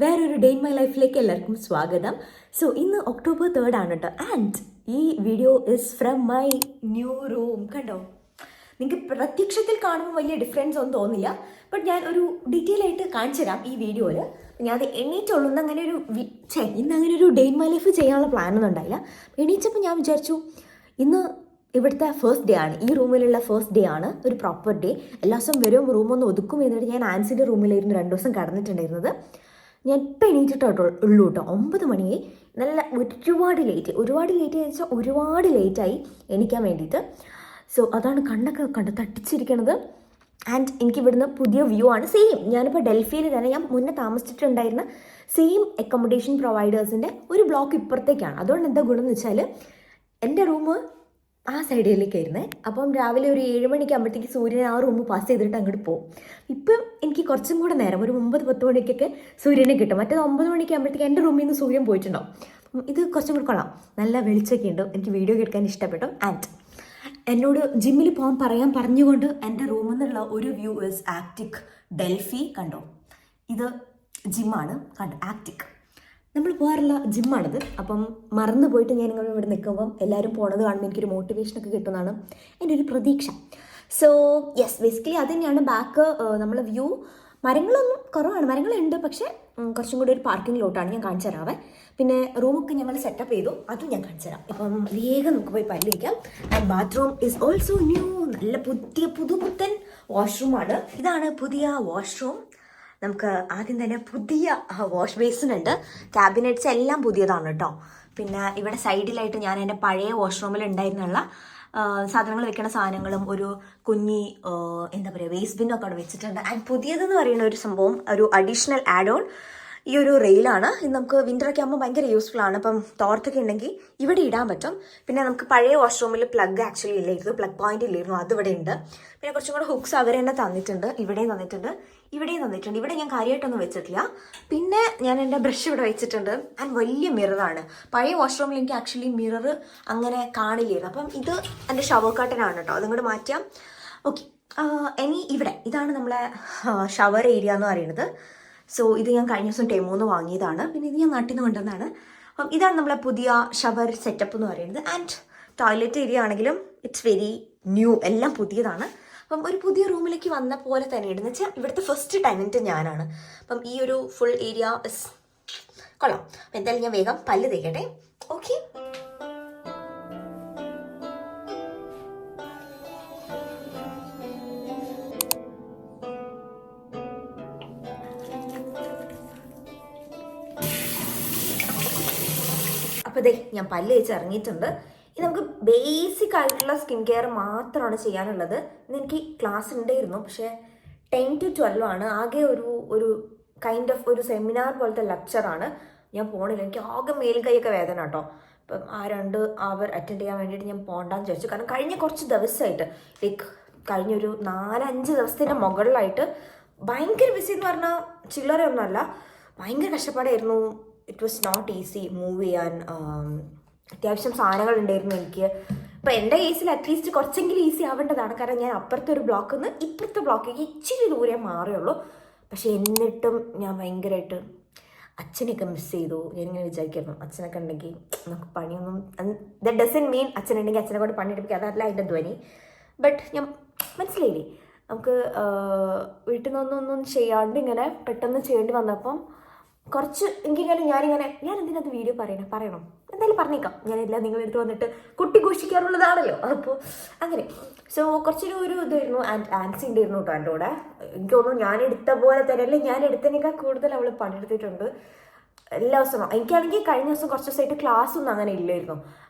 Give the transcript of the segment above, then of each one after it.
വേറൊരു day in my ലൈഫിലേക്ക് എല്ലാവർക്കും സ്വാഗതം. സോ ഇന്ന് October 3 ആണ് കേട്ടോ. ആൻഡ് ഈ video is from my new room. കണ്ടോ, നിങ്ങൾക്ക് പ്രത്യക്ഷത്തിൽ കാണുമ്പോൾ വലിയ ഡിഫറൻസ് ഒന്നും തോന്നില്ല. ബട്ട് ഞാൻ ഒരു ഡീറ്റെയിൽ ആയിട്ട് കാണിച്ചു തരാം ഈ വീഡിയോയിൽ. ഞാൻ അത് എണീറ്റുള്ളൂ. ഇന്ന് അങ്ങനെ ഒരു ഡേ ഇൻ മൈ ലൈഫ് ചെയ്യാനുള്ള പ്ലാനൊന്നും ഉണ്ടായില്ല. എണീച്ചപ്പോൾ ഞാൻ വിചാരിച്ചു ഇന്ന് ഇവിടുത്തെ ഫസ്റ്റ് ഡേ ആണ്, ഈ റൂമിലുള്ള ഫസ്റ്റ് ഡേ ആണ്, ഒരു പ്രോപ്പർ ഡേ. എല്ലാ ദിവസം വരും റൂമൊന്ന് ഒതുക്കും. എന്നിട്ട് ഞാൻ ആൻസിൻ്റെ റൂമിലായിരുന്നു 2 ദിവസം കിടന്നിട്ടുണ്ടായിരുന്നത്. ഞാൻ ഇപ്പം എണീറ്റിട്ടുള്ളൂ കേട്ടോ. 9 മണിയെ നല്ല ഒരുപാട് ലേറ്റ് എന്ന് വെച്ചാൽ ഒരുപാട് ലേറ്റായി എണീക്കാൻ വേണ്ടിയിട്ട്. സോ അതാണ് കണ്ണൊക്കെ കണ്ട് തട്ടിച്ചിരിക്കണത്. ആൻഡ് എനിക്ക് ഇവിടുന്ന് പുതിയ വ്യൂ ആണ്. സെയിം ഞാനിപ്പോൾ ഡൽഹിയിൽ തന്നെ ഞാൻ മുന്നേ താമസിച്ചിട്ടുണ്ടായിരുന്ന സെയിം അക്കോമഡേഷൻ പ്രൊവൈഡേഴ്സിൻ്റെ ഒരു ബ്ലോക്ക് ഇപ്പുറത്തേക്കാണ്. അതുകൊണ്ട് എന്താ ഗുണം എന്ന് വെച്ചാൽ എൻ്റെ റൂം ആ സൈഡിലേക്കായിരുന്നേ. അപ്പം രാവിലെ ഒരു 7 മണിക്കാകുമ്പോഴത്തേക്ക് സൂര്യൻ ആ റൂം പാസ് ചെയ്തിട്ട് അങ്ങോട്ട് പോകും. ഇപ്പം എനിക്ക് കുറച്ചും കൂടെ നേരം, ഒരു 9-10 മണിക്കൊക്കെ സൂര്യനെ കിട്ടും. മറ്റേത് 9 മണിക്കാകുമ്പോഴത്തേക്ക് എൻ്റെ റൂമിൽ നിന്ന് സൂര്യൻ പോയിട്ടുണ്ടാവും. ഇത് കുറച്ചും കൂടെ കൊള്ളാം, നല്ല വെളിച്ചമൊക്കെ ഉണ്ട്. എനിക്ക് വീഡിയോ എടുക്കാൻ ഇഷ്ടപ്പെട്ടു. ആൻഡ് എന്നോട് ജിമ്മിൽ പോകാൻ പറഞ്ഞുകൊണ്ട് എൻ്റെ റൂമിൽ നിന്നുള്ള ഒരു വ്യൂ ഇസ് ആക്ടിക് ഡൽഹി. കണ്ടോ, ഇത് ജിമ്മാണ്. കണ്ടോ, ആക്ടിക് നമ്മൾ പോകാറുള്ള ജിമ്മാണിത്. അപ്പം മറന്നു പോയിട്ട് ഞാൻ നിങ്ങൾ ഇവിടെ നിൽക്കുമ്പം എല്ലാവരും പോണത് കാണുമ്പോൾ എനിക്കൊരു മോട്ടിവേഷനൊക്കെ കിട്ടുന്നതാണ് എൻ്റെ ഒരു പ്രതീക്ഷ. സോ യെസ്, ബേസിക്കലി അത് തന്നെയാണ് ബാക്ക് നമ്മൾ വ്യൂ. മരങ്ങളൊന്നും കുറവാണ്, മരങ്ങളുണ്ട്, പക്ഷേ കുറച്ചും കൂടി ഒരു പാർക്കിംഗ് ലോട്ടാണ്. ഞാൻ കാണിച്ചു തരാവേ. പിന്നെ റൂമൊക്കെ ഞങ്ങൾ സെറ്റപ്പ് ചെയ്തു, അതും ഞാൻ കാണിച്ചു തരാം. ഇപ്പം വേഗം നമുക്ക് പോയി പല്ലിക്കാം. And bathroom is also new. നല്ല പുതുപുത്തൻ വാഷ്റൂമാണ്. ഇതാണ് പുതിയ വാഷ്റൂം. നമുക്ക് ആദ്യം തന്നെ പുതിയ വാഷ് ബേസിൻ ഉണ്ട്. ക്യാബിനറ്റ്സ് എല്ലാം പുതിയതാണ് കേട്ടോ. പിന്നെ ഇവിടെ സൈഡിലായിട്ട് ഞാൻ എൻ്റെ പഴയ വാഷ്റൂമിൽ ഉണ്ടായിരുന്നുള്ള സാധനങ്ങൾ വെക്കുന്ന സാധനങ്ങളും ഒരു കുഞ്ഞി എന്താ പറയുക വേസ്റ്റ് ബിന്നൊക്കെ അവിടെ വെച്ചിട്ടുണ്ട്. ആൻഡ് പുതിയതെന്ന് പറയുന്ന ഒരു സംഭവം, ഒരു അഡീഷണൽ ആഡ് ഓൺ ഈ ഒരു റെയിലാണ്. ഇത് നമുക്ക് വിൻ്ററൊക്കെ ആകുമ്പോൾ ഭയങ്കര യൂസ്ഫുൾ ആണ്. ഇപ്പം തോർത്തൊക്കെ ഉണ്ടെങ്കിൽ ഇവിടെ ഇടാൻ പറ്റും. പിന്നെ നമുക്ക് പഴയ വാഷ്റൂമിൽ പ്ലഗ് ആക്ച്വലി ഇല്ലായിരുന്നു, പ്ലഗ് പോയിന്റ് ഇല്ലായിരുന്നു, അതിവിടെ ഉണ്ട്. പിന്നെ കുറച്ചും കൂടെ ഹുക്സ് അവർ തന്നെ തന്നിട്ടുണ്ട്. ഇവിടെയും തന്നിട്ടുണ്ട്. ഇവിടെ ഞാൻ കാര്യമായിട്ടൊന്നും വെച്ചിട്ടില്ല. പിന്നെ ഞാൻ എൻ്റെ ബ്രഷ് ഇവിടെ വെച്ചിട്ടുണ്ട്. ആൻഡ് വലിയ മിററാണ്. പഴയ വാഷ്റൂമിൽ എനിക്ക് ആക്ച്വലി മിറർ അങ്ങനെ കാണില്ലായിരുന്നു. അപ്പം ഇത് എൻ്റെ ഷവർ കർട്ടനാണ് കേട്ടോ. അതിങ്ങോട്ട് മാറ്റാം. ഓക്കെ, ഇനി ഇതാണ് നമ്മളെ ഷവർ ഏരിയ എന്ന് പറയുന്നത്. സോ ഇത് ഞാൻ കഴിഞ്ഞ ദിവസം ടെമൂന്ന് വാങ്ങിയതാണ്. പിന്നെ ഇത് ഞാൻ നാട്ടിൽ നിന്ന് കൊണ്ടുവന്നതാണ്. അപ്പം ഇതാണ് നമ്മളെ പുതിയ ഷവർ സെറ്റപ്പ് എന്ന് പറയുന്നത്. ആൻഡ് ടോയ്ലറ്റ് ഏരിയ ആണെങ്കിലും ഇറ്റ്സ് വെരി ന്യൂ, എല്ലാം പുതിയതാണ്. അപ്പം ഒരു പുതിയ റൂമിലേക്ക് വന്ന പോലെ തന്നെ ഇടുന്ന വെച്ചാൽ ഇവിടുത്തെ ഫസ്റ്റ് ടെനൻറ്റ് ഞാനാണ്. അപ്പം ഈ ഒരു ഫുൾ ഏരിയ കൊള്ളാം. അപ്പം എന്തായാലും ഞാൻ വേഗം പല്ല് തേക്കട്ടെ. ഓക്കെ, അപ്പോൾ ഞാൻ പല്ല് തേച്ച് ഇറങ്ങിയിട്ടുണ്ട്. ഇത് നമുക്ക് ബേസിക് ആയിട്ടുള്ള സ്കിൻ കെയർ മാത്രമാണ് ചെയ്യാനുള്ളത്. ഇന്ന് എനിക്ക് ക്ലാസ് ഉണ്ടായിരുന്നു, പക്ഷേ 10 to 12 ആണ്. ആകെ ഒരു കൈൻഡ് ഓഫ് ഒരു സെമിനാർ പോലത്തെ ലെക്ചറാണ്. ഞാൻ പോണില്ല, എനിക്ക് ആകെ മേൽക്കൈയൊക്കെ വേദന കേട്ടോ. അപ്പം ആ 2 അവർ അറ്റൻഡ് ചെയ്യാൻ വേണ്ടിയിട്ട് ഞാൻ പോകണ്ടെന്ന് വിചാരിച്ചു. കാരണം കഴിഞ്ഞ കുറച്ച് ദിവസമായിട്ട് കഴിഞ്ഞൊരു 4-5 ദിവസത്തിൻ്റെ മുകളിലായിട്ട് ഭയങ്കര ബിസി എന്ന് പറഞ്ഞാൽ ചില്ലറയൊന്നുമല്ല, ഭയങ്കര കഷ്ടപ്പാടായിരുന്നു. It was not easy move ചെയ്യാൻ. അത്യാവശ്യം സാധനങ്ങൾ ഉണ്ടായിരുന്നു എനിക്ക്. ഇപ്പം എൻ്റെ കേസിൽ അറ്റ്ലീസ്റ്റ് കുറച്ചെങ്കിലും ഈസി ആവേണ്ടതാണ്. കാരണം ഞാൻ അപ്പുറത്തെ ഒരു ബ്ലോക്കിൽ നിന്ന് ഇപ്പുറത്തെ ബ്ലോക്കിലേക്ക് ഇച്ചിരി ദൂരെ മാറിയുള്ളൂ. പക്ഷെ എന്നിട്ടും ഞാൻ ഭയങ്കരമായിട്ട് അച്ഛനെയൊക്കെ മിസ് ചെയ്തു. ഞാനിങ്ങനെ വിചാരിക്കുന്നു, അച്ഛനൊക്കെ ഉണ്ടെങ്കിൽ നമുക്ക് പണിയൊന്നും, ദാറ്റ് ഡസൻറ്റ് മീൻ അച്ഛനുണ്ടെങ്കിൽ അച്ഛനെ കൊണ്ട് പണിയെടുപ്പിക്കുക, അതല്ല എൻ്റെ ധ്വനി. ബട്ട് ഞാൻ മനസ്സിലായില്ലേ, നമുക്ക് വീട്ടിൽ നിന്നൊന്നും ചെയ്യാണ്ട് ഇങ്ങനെ പെട്ടെന്ന് ചെയ്യേണ്ടി വന്നപ്പം കുറച്ച് എനിക്കിങ്ങനെ ഞാൻ എന്തിനകത്ത് വീഡിയോ പറയണം എന്തായാലും പറഞ്ഞേക്കാം. ഞാനെല്ലാം നിങ്ങളെടുത്ത് വന്നിട്ട് കുട്ടി ഘോഷിക്കാറുള്ളതാണല്ലോ. അപ്പോൾ അങ്ങനെ സോ കുറച്ചൊരു ഇതായിരുന്നു. ആൻസി ഉണ്ടായിരുന്നു കേട്ടോ എൻ്റെ കൂടെ. എനിക്ക് തോന്നുന്നു ഞാൻ എടുത്ത പോലെ തന്നെ, അല്ലെങ്കിൽ ഞാൻ എടുത്തതിനേക്കാൾ കൂടുതൽ അവൾ പണിയെടുത്തിട്ടുണ്ട് എല്ലാ ദിവസവും. എനിക്കാണെങ്കിൽ കഴിഞ്ഞ ദിവസം കുറച്ച് ദിവസമായിട്ട് ക്ലാസ് ഒന്നും അങ്ങനെ ഇല്ലായിരുന്നു.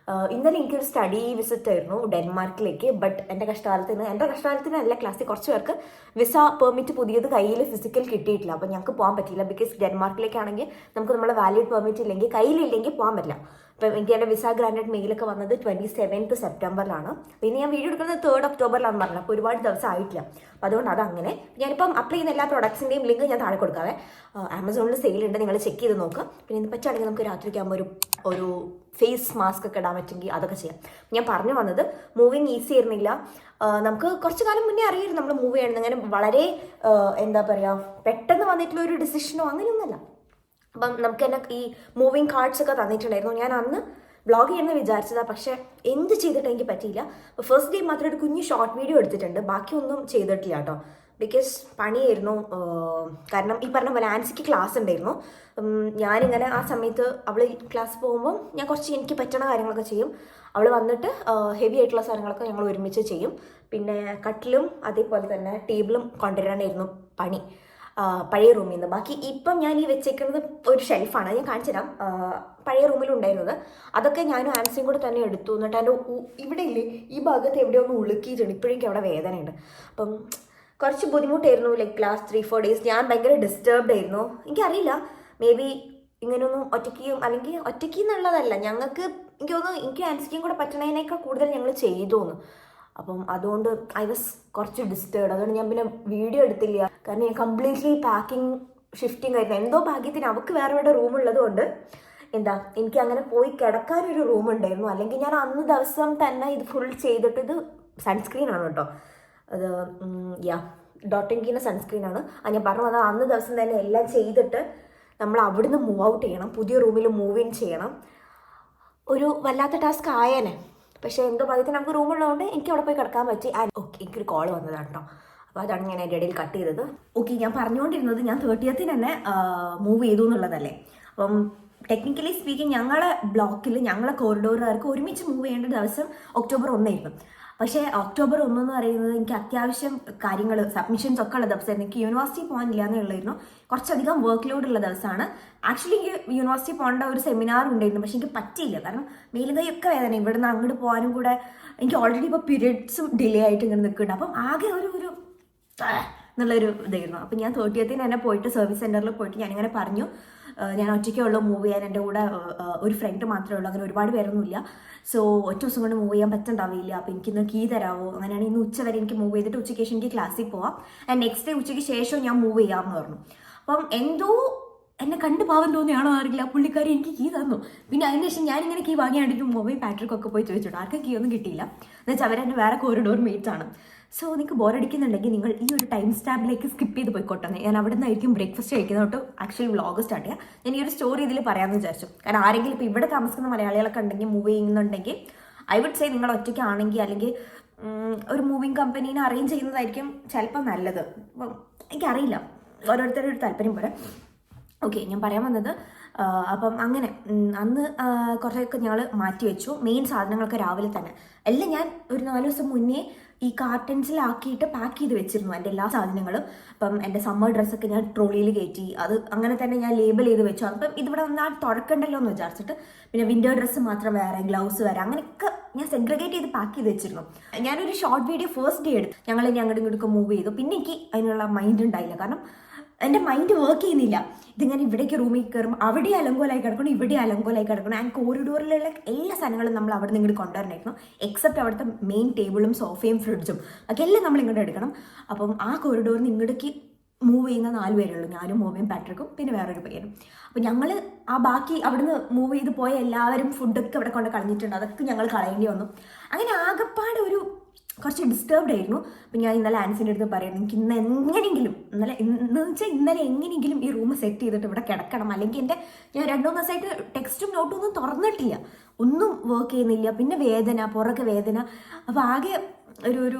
ഇന്നലെ എനിക്കൊരു സ്റ്റഡി വിസിറ്റ് ആയിരുന്നു ഡെൻമാർക്കിലേക്ക്. ബട്ട് എൻ്റെ കഷ്ടകാലത്തിന് എല്ലാ ക്ലാസ്സിൽ കുറച്ച് പേർക്ക് വിസ പെർമിറ്റ് പുതിയത് കയ്യിൽ ഫിസിക്കൽ കിട്ടിയിട്ടില്ല. അപ്പോൾ ഞങ്ങൾക്ക് പോകാൻ പറ്റില്ല. ബിക്കോസ് ഡെൻമാർക്കിലേക്കാണെങ്കിൽ നമുക്ക് നമ്മളെ വാലിഡ് പെർമിറ്റ് ഇല്ലെങ്കിൽ, കയ്യിലില്ലെങ്കിൽ പോകാൻ പറ്റില്ല. അപ്പം എനിക്ക് എൻ്റെ വിസ ഗ്രാൻഡഡ് മെയിലൊക്കെ വന്നത് 27th സെപ്റ്റംബറിലാണ്. പിന്നെ ഞാൻ വീഡിയോ എടുക്കുന്നത് 3rd ഒക്ടോബറിലാണ് പറഞ്ഞത്. അപ്പോൾ ഒരുപാട് ദിവസം ആയിട്ടില്ല. അപ്പോൾ അതുകൊണ്ട് അതങ്ങനെ. ഞാനിപ്പം അപ്ലൈ ചെയ്യുന്ന എല്ലാ പ്രൊഡക്ട്സിൻ്റെയും ലിങ്ക് ഞാൻ താഴെ കൊടുക്കാവേ. ആമസോണിൽ സെയിലുണ്ട്, നിങ്ങൾ ചെക്ക് ചെയ്ത് നോക്കുക. പിന്നെ ഇത് പറ്റുകയാണെങ്കിൽ നമുക്ക് രാത്രിക്ക് ആകുമ്പോൾ ഒരു ഫേസ് മാസ്ക് ഒക്കെ ഇടാൻ പറ്റുമെങ്കിൽ അതൊക്കെ ചെയ്യാം. ഞാൻ പറഞ്ഞു വന്നത് മൂവിങ് ഈസി ആയിരുന്നില്ല. നമുക്ക് കുറച്ച് കാലം മുന്നേ അറിയായിരുന്നു നമ്മൾ മൂവ് ചെയ്യണമെന്ന്. അങ്ങനെ വളരെ എന്താ പറയുക പെട്ടെന്ന് വന്നിട്ടുള്ള ഒരു ഡിസിഷനോ അങ്ങനെയൊന്നുമല്ല. അപ്പം നമുക്ക് തന്നെ ഈ മൂവിങ് കാർഡ്സ് ഒക്കെ തന്നിട്ടുണ്ടായിരുന്നു. ഞാൻ അന്ന് വ്ളോഗ് ചെയ്യുന്നത് വിചാരിച്ചതാണ്, പക്ഷേ എന്ത് ചെയ്തിട്ട് എനിക്ക് പറ്റിയില്ല. അപ്പോൾ ഫസ്റ്റ് ഡേ മാത്രം ഒരു കുഞ്ഞ് ഷോർട്ട് വീഡിയോ എടുത്തിട്ടുണ്ട്, ബാക്കിയൊന്നും ചെയ്തിട്ടില്ല കേട്ടോ. ബിക്കോസ് പണിയായിരുന്നു. കാരണം ഈ പറഞ്ഞ പോലെ ആൻസിക്ക് ക്ലാസ് ഉണ്ടായിരുന്നു. ഞാനിങ്ങനെ ആ സമയത്ത് അവൾ ക്ലാസ് പോകുമ്പം ഞാൻ കുറച്ച് എനിക്ക് പറ്റുന്ന കാര്യങ്ങളൊക്കെ ചെയ്യും. അവൾ വന്നിട്ട് ഹെവി ആയിട്ടുള്ള സാധനങ്ങളൊക്കെ ഞങ്ങൾ ഒരുമിച്ച് ചെയ്യും. പിന്നെ കട്ടിലും അതേപോലെ തന്നെ ടേബിളും കൊണ്ടുവരാനായിരുന്നു പണി പഴയ റൂമിൽ നിന്ന്. ബാക്കി ഇപ്പം ഞാൻ ഈ വെച്ചേക്കുന്നത് ഒരു ഷെൽഫാണ്, ഞാൻ കാണിച്ചു തരാം. പഴയ റൂമിലുണ്ടായിരുന്നത് അതൊക്കെ ഞാനും ആൻസിയും കൂടെ തന്നെ എടുത്തു. എന്നിട്ട് എൻ്റെ ഇവിടെ ഇല്ലേ ഈ ഭാഗത്ത് എവിടെയോ ഒന്ന് ഉളുക്കിയിട്ടുണ്ട്. ഇപ്പോഴും എനിക്ക് അവിടെ വേദനയുണ്ട്. അപ്പം കുറച്ച് ബുദ്ധിമുട്ടായിരുന്നു. ലൈക്ക് ലാസ്റ്റ് 3-4 ഡേയ്സ് ഞാൻ ഭയങ്കര ഡിസ്റ്റർബ്ഡ് ആയിരുന്നു. എനിക്കറിയില്ല, മേ ബി ഇങ്ങനെയൊന്നും ഒറ്റയ്ക്കും അല്ലെങ്കിൽ ഒറ്റയ്ക്ക് എന്നുള്ളതല്ല, ഞങ്ങൾക്ക് എനിക്ക് തോന്നുന്നു എനിക്ക് ആൻസിക്കും കൂടെ പറ്റണതിനേക്കാൾ കൂടുതൽ ഞങ്ങൾ ചെയ്തു എന്ന്. അപ്പം അതുകൊണ്ട് ഐ വാസ് കുറച്ച് ഡിസ്റ്റേർഡ്. അതുകൊണ്ട് ഞാൻ പിന്നെ വീഡിയോ എടുത്തില്ല. കാരണം ഞാൻ കംപ്ലീറ്റ്ലി പാക്കിങ് ഷിഫ്റ്റിംഗ് ആയിരുന്നു. എന്തോ ഭാഗ്യത്തിന് അവൾക്ക് വേറെ വേറെ റൂമുള്ളത് കൊണ്ട് എനിക്ക് അങ്ങനെ പോയി കിടക്കാനൊരു റൂം ഉണ്ടായിരുന്നു. അല്ലെങ്കിൽ ഞാൻ അന്ന് ദിവസം തന്നെ ഇത് ഫുൾ ചെയ്തിട്ട്, ഇത് സൺസ്ക്രീൻ ആണ് കേട്ടോ, അത് ഡോട്ടിങ്കിൻ്റെ സൺസ്ക്രീനാണ്. ഞാൻ പറഞ്ഞു അത് അന്ന് ദിവസം തന്നെ എല്ലാം ചെയ്തിട്ട് നമ്മൾ അവിടുന്ന് മൂവ് ഔട്ട് ചെയ്യണം, പുതിയ റൂമിൽ മൂവ് ഇൻ ചെയ്യണം. ഒരു വല്ലാത്ത ടാസ്ക് ആയേനെ. പക്ഷേ എന്തോ ഭാഗ്യത്തിന് നമുക്ക് റൂമുള്ളതുകൊണ്ട് എനിക്ക് അവിടെ പോയി കിടക്കാൻ പറ്റി. ഓക്കെ, എനിക്കൊരു കോൾ വന്നതാണ് കേട്ടോ. അപ്പോൾ അതാണ് ഞാൻ എൻ്റെ ഇടയിൽ കട്ട് ചെയ്തത്. ഓക്കെ, ഞാൻ പറഞ്ഞുകൊണ്ടിരുന്നത് ഞാൻ 30th തന്നെ മൂവ് ചെയ്തു എന്നുള്ളതല്ലേ. അപ്പം ടെക്നിക്കലി സ്പീക്കിംഗ് ഞങ്ങളെ ബ്ലോക്കിൽ ഞങ്ങളെ കോറിഡോറുകാർക്ക് ഒരുമിച്ച് മൂവ് ചെയ്യേണ്ട ദിവസം October 1 ആയിരുന്നു. പക്ഷേ October 1 എന്ന് പറയുന്നത് എനിക്ക് അത്യാവശ്യം കാര്യങ്ങൾ സബ്മിഷൻസ് ഒക്കെ ഉള്ള ദിവസമായിരുന്നു. എനിക്ക് യൂണിവേഴ്സിറ്റി പോകാനില്ല എന്നുള്ളായിരുന്നു. കുറച്ചധികം വർക്ക് ലോഡ് ഉള്ള ദിവസമാണ്. ആക്ച്വലി എനിക്ക് യൂണിവേഴ്സിറ്റി പോകേണ്ട ഒരു സെമിനാർ ഉണ്ടായിരുന്നു, പക്ഷെ എനിക്ക് പറ്റിയില്ല. കാരണം മേലും കൈയൊക്കെ വേദന, ഇവിടുന്ന് അങ്ങോട്ട് പോകാനും കൂടെ എനിക്ക് ഓൾറെഡി ഇപ്പോൾ പീരിയഡ്സും ഡിലേ ആയിട്ട് ഇങ്ങനെ നിൽക്കുന്നുണ്ട്. അപ്പം ആകെ ഒരു എന്നുള്ളൊരു ഇതായിരുന്നു. അപ്പം ഞാൻ 30th തന്നെ പോയിട്ട് സർവീസ് സെൻറ്ററിൽ പോയിട്ട് ഞാനിങ്ങനെ പറഞ്ഞു, ഞാൻ ഒറ്റയ്ക്കുള്ളൂ മൂവ് ചെയ്യാൻ, എൻ്റെ കൂടെ ഒരു ഫ്രണ്ട് മാത്രമേ ഉള്ളൂ, അങ്ങനെ ഒരുപാട് പേരൊന്നുമില്ല. സോ ഒറ്റ ദിവസം കൊണ്ട് മൂവ് ചെയ്യാൻ പറ്റുന്നുണ്ടാവില്ല. അപ്പോൾ എനിക്കിന്ന് കീ തരാമോ? അങ്ങനെയാണെങ്കിൽ ഇന്ന് ഉച്ച വരെ എനിക്ക് മൂവ് ചെയ്തിട്ട് ഉച്ചയ്ക്ക് ശേഷം എനിക്ക് ക്ലാസ്സിൽ പോവാം. ആൻഡ് നെക്സ്റ്റ് ഡേ ഉച്ചയ്ക്ക് ശേഷം ഞാൻ മൂവ് ചെയ്യാമെന്ന് പറഞ്ഞു. അപ്പം എന്തോ എന്നെ കണ്ട് പാവം തോന്നിയാണോ അറിയില്ല, പുള്ളിക്കാരി എനിക്ക് കീ തന്നു. പിന്നെ അതിന് ശേഷം ഞാനിങ്ങനെ കീ വാങ്ങിയാണ്ടിട്ട് മൊബൈൽ പാട്രിക്കൊക്കെ പോയി ചോദിച്ചിട്ടു. ആർക്കും കീ ഒന്നും കിട്ടിയില്ല. എന്നുവെച്ചാൽ അവരെൻ്റെ വേറെ കോറിഡോർ മേറ്റ്സ് ആണ്. സോ നിങ്ങൾക്ക് ബോറടിക്കുന്നുണ്ടെങ്കിൽ നിങ്ങൾ ഈ ഒരു ടൈം സ്റ്റാമ്പിലേക്ക് സ്കിപ്പ് ചെയ്ത് പോയിക്കോട്ടെ. ഞാൻ അവിടെ നിന്നായിരിക്കും ബ്രേക്ക്ഫാസ്റ്റ് കഴിക്കുന്നത് തൊട്ട് ആക്ച്വലി വ്ളോഗ് സ്റ്റാർട്ട് ചെയ്യുക. ഞാൻ ഈ ഒരു സ്റ്റോറി ഇതിൽ പറയാമെന്ന് വിചാരിച്ചു. കാരണം ആരെങ്കിലും ഇപ്പോൾ ഇവിടെ താമസിക്കുന്ന മലയാളികളൊക്കെ ഉണ്ടെങ്കിൽ മൂവ് ചെയ്യുന്നുണ്ടെങ്കിൽ ഐ വുഡ് സേ നിങ്ങൾ ഒറ്റയ്ക്കാണെങ്കിൽ അല്ലെങ്കിൽ ഒരു മൂവിങ് കമ്പനീനെ അറേഞ്ച് ചെയ്യുന്നതായിരിക്കും ചിലപ്പോൾ നല്ലത്. അപ്പം എനിക്കറിയില്ല, ഓരോരുത്തരുടെ ഒരു താല്പര്യം പോലെ. ഓക്കെ, ഞാൻ പറയാൻ വന്നത് അപ്പം അങ്ങനെ അന്ന് കുറേയൊക്കെ ഞങ്ങൾ മാറ്റി വെച്ചു. മെയിൻ സാധനങ്ങളൊക്കെ രാവിലെ തന്നെ എല്ലാം ഞാൻ ഒരു 4 ദിവസം മുന്നേ ഈ കാർട്ടൻസിലാക്കിയിട്ട് പാക്ക് ചെയ്ത് വെച്ചിരുന്നു എൻ്റെ എല്ലാ സാധനങ്ങളും. അപ്പം എൻ്റെ സമ്മർ ഡ്രസ്സൊക്കെ ഞാൻ ട്രോളിയിൽ കയറ്റി, അത് അങ്ങനെ തന്നെ ഞാൻ ലേബൽ ചെയ്ത് വെച്ചു. അപ്പം ഇതിവിടെ വന്നാൽ തുറക്കണ്ടല്ലോ എന്ന് വിചാരിച്ചിട്ട് പിന്നെ വിൻ്റർ ഡ്രസ്സ് മാത്രം വേറെ, ഗ്ലൗസ് വേറെ, അങ്ങനെയൊക്കെ ഞാൻ സെഗ്രിഗേറ്റ് ചെയ്ത് പാക്ക് ചെയ്ത് വെച്ചിരുന്നു. ഞാനൊരു ഷോർട്ട് വീഡിയോ ഫസ്റ്റ് ഡേ എടുത്തു. ഞങ്ങൾ ഇനി അങ്ങോട്ടും ഇങ്ങോട്ടൊക്കെ മൂവ് ചെയ്തു. പിന്നെ എനിക്ക് അതിനുള്ള മൈൻഡ് ഉണ്ടായില്ല. കാരണം എൻ്റെ മൈൻഡ് വർക്ക് ചെയ്യുന്നില്ല. ഇതിങ്ങനെ ഇവിടേക്ക് റൂമിൽ കയറുമ്പോൾ അവിടെ അലങ്കോലായി കിടക്കണം, ഇവിടെ അലങ്കോലായി കിടക്കണം. ആൻഡ് കോറിഡോറിലുള്ള എല്ലാ സാധനങ്ങളും നമ്മൾ അവിടെ നിന്ന് ഇങ്ങോട്ട് കൊണ്ടുവരണമായിരുന്നു. എക്സെപ്റ്റ് അവിടുത്തെ മെയിൻ ടേബിളും സോഫയും ഫ്രിഡ്ജും ഒക്കെ എല്ലാം നമ്മൾ ഇങ്ങോട്ട് എടുക്കണം. അപ്പം ആ കോറിഡോറിന് ഇങ്ങോട്ടേക്ക് മൂവ് ചെയ്യുന്ന 4 പേരുള്ളൂ. ഞാനും മോമയും പാട്രിക്കും പിന്നെ വേറൊരു പയ്യനും. അപ്പം ഞങ്ങൾ ആ ബാക്കി അവിടുന്ന് മൂവ് ചെയ്ത് പോയ എല്ലാവരും ഫുഡൊക്കെ അവിടെ കൊണ്ട് കളഞ്ഞിട്ടുണ്ട്. അതൊക്കെ ഞങ്ങൾ കളയേണ്ടി വന്നു. അങ്ങനെ ആകെപ്പാടെ ഒരു കുറച്ച് ഡിസ്റ്റർബ്ഡ് ആയിരുന്നു. അപ്പം ഞാൻ ഇന്നലെ ആൻസിൻ്റെ അടുത്ത് പറയുന്നത്, എനിക്ക് ഇന്ന് എങ്ങനെയെങ്കിലും ഇന്നലെ എങ്ങനെയെങ്കിലും ഈ റൂം സെറ്റ് ചെയ്തിട്ട് ഇവിടെ കിടക്കണം. അല്ലെങ്കിൽ ഞാൻ 2-3 ദിവസമായിട്ട് ടെക്സ്റ്റും നോട്ടും ഒന്നും തുറന്നിട്ടില്ല, ഒന്നും വർക്ക് ചെയ്യുന്നില്ല. പിന്നെ വേദന, പുറകെ വേദന. അപ്പോൾ ആകെ ഒരു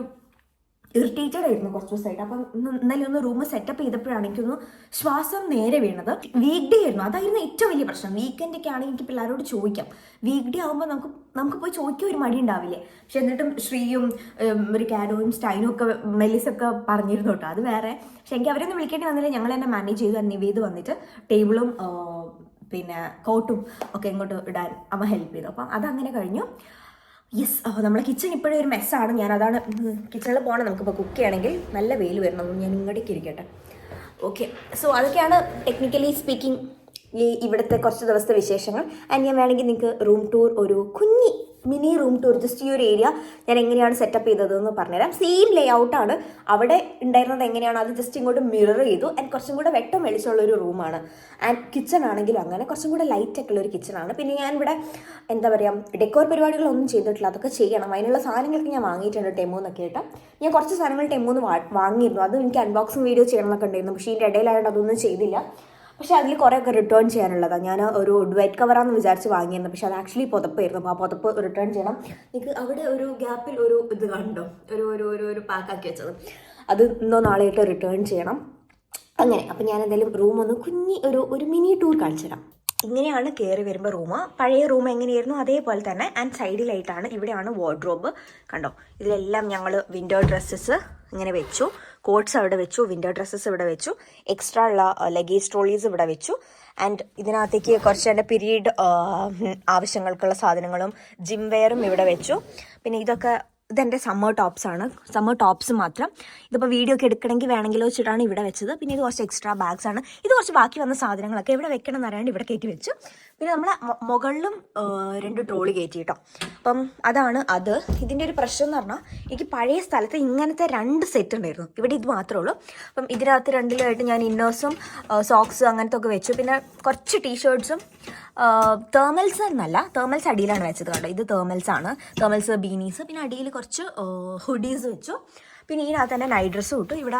ഇറിറ്റേറ്റഡ് ആയിരുന്നു കുറച്ച് ദിവസമായിട്ട്. അപ്പം ഇന്നലെ ഒന്ന് റൂം സെറ്റപ്പ് ചെയ്തപ്പോഴാണ് എനിക്കൊന്ന് ശ്വാസം നേരെ വീണത്. വീക്ക് ഡേ ആയിരുന്നു, അതായിരുന്നു ഏറ്റവും വലിയ പ്രശ്നം. വീക്കെൻഡ് ഒക്കെ ആണെങ്കിൽ എനിക്ക് പിള്ളേരോട് ചോദിക്കാം. വീക്ക് ഡേ ആകുമ്പോൾ നമുക്ക് പോയി ചോദിക്കാൻ ഒരു മടി ഉണ്ടാവില്ലേ. പക്ഷെ എന്നിട്ടും ശ്രീയും റിക്കാഡോയും സ്റ്റൈനും ഒക്കെ മെലിസൊക്കെ പറഞ്ഞിരുന്നു കേട്ടോ, അത് വേറെ. പക്ഷെ എനിക്ക് അവരൊന്നും വിളിക്കേണ്ടി വന്നില്ല. ഞങ്ങൾ തന്നെ മാനേജ് ചെയ്തു. നിവേദ് വന്നിട്ട് ടേബിളും പിന്നെ കോട്ടും ഒക്കെ ഇങ്ങോട്ട് ഇടാൻ അവ ഹെൽപ്പ് ചെയ്തു. അപ്പം അതങ്ങനെ കഴിഞ്ഞു. യെസ്, നമ്മളെ കിച്ചൺ ഇപ്പോഴും ഒരു മെസ്സാണ്. ഞാനതാണ് കിച്ചണിൽ പോകണം. നമുക്കിപ്പോൾ കുക്ക് ചെയ്യണമെങ്കിൽ നല്ല വെയിൽ വരണം. ഞാൻ ഇങ്ങോട്ടേക്ക് ഇരിക്കട്ടെ. ഓക്കെ, സോ അതൊക്കെയാണ് ടെക്നിക്കലി സ്പീക്കിംഗ് ഈ ഇവിടുത്തെ കുറച്ച് ദിവസത്തെ വിശേഷങ്ങൾ. ആൻഡ് ഞാൻ വേണമെങ്കിൽ നിങ്ങൾക്ക് റൂം ടൂർ, ഒരു കുഞ്ഞി മിനി റൂം ടൂർ, ജസ്റ്റ് ഈ ഒരു ഏരിയ ഞാൻ എങ്ങനെയാണ് സെറ്റപ്പ് ചെയ്തതെന്ന് പറഞ്ഞുതരാം. സെയിം ലേ ഔട്ടാണ് അവിടെ ഉണ്ടായിരുന്നത്. എങ്ങനെയാണ് അത് ജസ്റ്റ് ഇങ്ങോട്ട് മിറർ ചെയ്തു. ആൻഡ് കുറച്ചും കൂടെ വെട്ടം വെളിച്ചമുള്ളൊരു റൂമാണ്. ആൻഡ് കിച്ചൺ ആണെങ്കിലും അങ്ങനെ കുറച്ചും കൂടെ ലൈറ്റൊക്കെ ഉള്ളൊരു കിച്ചണാണ്. പിന്നെ ഞാനിവിടെ എന്താ പറയുക, ഡെക്കോർ പരിപാടികളൊന്നും ചെയ്തിട്ടില്ല, അതൊക്കെ ചെയ്യണം. അതിനുള്ള സാധനങ്ങളൊക്കെ ഞാൻ വാങ്ങിയിട്ടുണ്ട് ടെമോന്നൊക്കെ ആയിട്ട്. ഞാൻ കുറച്ച് സാധനങ്ങൾ ടെമോന്ന് വാങ്ങിയിരുന്നു. അത് എനിക്ക് അൺബോക്സിങ് വീഡിയോ ചെയ്യണമെന്നൊക്കെ ഉണ്ടായിരുന്നു. പക്ഷേ ഇതിൻ്റെ ഇടയിലായതുകൊണ്ട് അതൊന്നും ചെയ്തില്ല. പക്ഷേ അതിൽ കുറേയൊക്കെ റിട്ടേൺ ചെയ്യാനുള്ളതാണ്. ഞാൻ ഒരു ഡുവൈറ്റ് കവറാണെന്ന് വിചാരിച്ച് വാങ്ങിയിരുന്നു, പക്ഷേ അത് ആക്ച്വലി പുതപ്പായിരുന്നു. അപ്പോൾ ആ പുതപ്പ് റിട്ടേൺ ചെയ്യണം. നിങ്ങൾക്ക് അവിടെ ഒരു ഗ്യാപ്പിൽ ഒരു ഇത് കണ്ടോ, ഒരു പാക്കാക്കി വെച്ചത്, അത് ഇന്നോ നാളെയായിട്ട് റിട്ടേൺ ചെയ്യണം. അങ്ങനെ അപ്പോൾ ഞാൻ എന്തായാലും റൂം ഒന്ന് കുഞ്ഞി ഒരു മിനി ടൂർ കാണിച്ചു തരാം. ഇങ്ങനെയാണ് കയറി വരുമ്പോൾ റൂം. പഴയ റൂം എങ്ങനെയായിരുന്നു അതേപോലെ തന്നെ. ആൻഡ് സൈഡിലായിട്ടാണ്, ഇവിടെയാണ് വാർഡ്രോബ്. കണ്ടോ, ഇതിലെല്ലാം ഞങ്ങൾ വിൻ്റർ ഡ്രസ്സസ് ഇങ്ങനെ വെച്ചു. കോട്ട്സ് അവിടെ വെച്ചു, വിൻ്റർ ഡ്രസ്സസ് ഇവിടെ വെച്ചു, എക്സ്ട്രാ ഉള്ള ലഗേജ് ട്രോളീസ് ഇവിടെ വെച്ചു. ആൻഡ് ഇതിനകത്തേക്ക് കുറച്ച് എൻ്റെ പീരീഡ് ആവശ്യങ്ങൾക്കുള്ള സാധനങ്ങളും ജിം വെയറും ഇവിടെ വെച്ചു. പിന്നെ ഇതെൻ്റെ സമ്മർ ടോപ്സ് ആണ്, സമ്മർ ടോപ്സ് മാത്രം. ഇതിപ്പോൾ വീഡിയോ ഒക്കെ എടുക്കണമെങ്കിൽ വേണമെങ്കിലോ വെച്ചിട്ടാണ് ഇവിടെ വെച്ചത്. പിന്നെ ഇത് കുറച്ച് എക്സ്ട്രാ ബാഗ്സ് ആണ്. ഇത് കുറച്ച് ബാക്കി വന്ന സാധനങ്ങളൊക്കെ ഇവിടെ വെക്കണം എന്നറിയാണ്ട് ഇവിടെ കയറ്റി വെച്ചു. പിന്നെ നമ്മളെ മുകളിലും 2 ട്രോളി കയറ്റി കേട്ടോ. അപ്പം അതാണ് അത്. ഇതിൻ്റെ ഒരു പ്രശ്നം എന്ന് പറഞ്ഞാൽ എനിക്ക് പഴയ സ്ഥലത്ത് ഇങ്ങനത്തെ 2 സെറ്റ് ഉണ്ടായിരുന്നു, ഇവിടെ ഇത് മാത്രമേ ഉള്ളൂ. അപ്പം ഇതിനകത്ത് 2ലായിട്ട് ഞാൻ ഇന്നേഴ്സും സോക്സ് അങ്ങനത്തെ ഒക്കെ വെച്ചു. പിന്നെ കുറച്ച് ടീഷർട്ട്സും തേർമൽസ് എന്നല്ല, തേർമൽസ് അടിയിലാണ് വെച്ചത് കേട്ടോ. ഇത് തേർമൽസ് ആണ്, തേർമൽസ് ബീനീസ്. പിന്നെ അടിയിൽ കുറച്ച് ഹുഡീസ് വെച്ചു. പിന്നെ ഇതിനകത്ത് തന്നെ നൈറ്റ് ഡ്രസ്സും ഇട്ടു. ഇവിടെ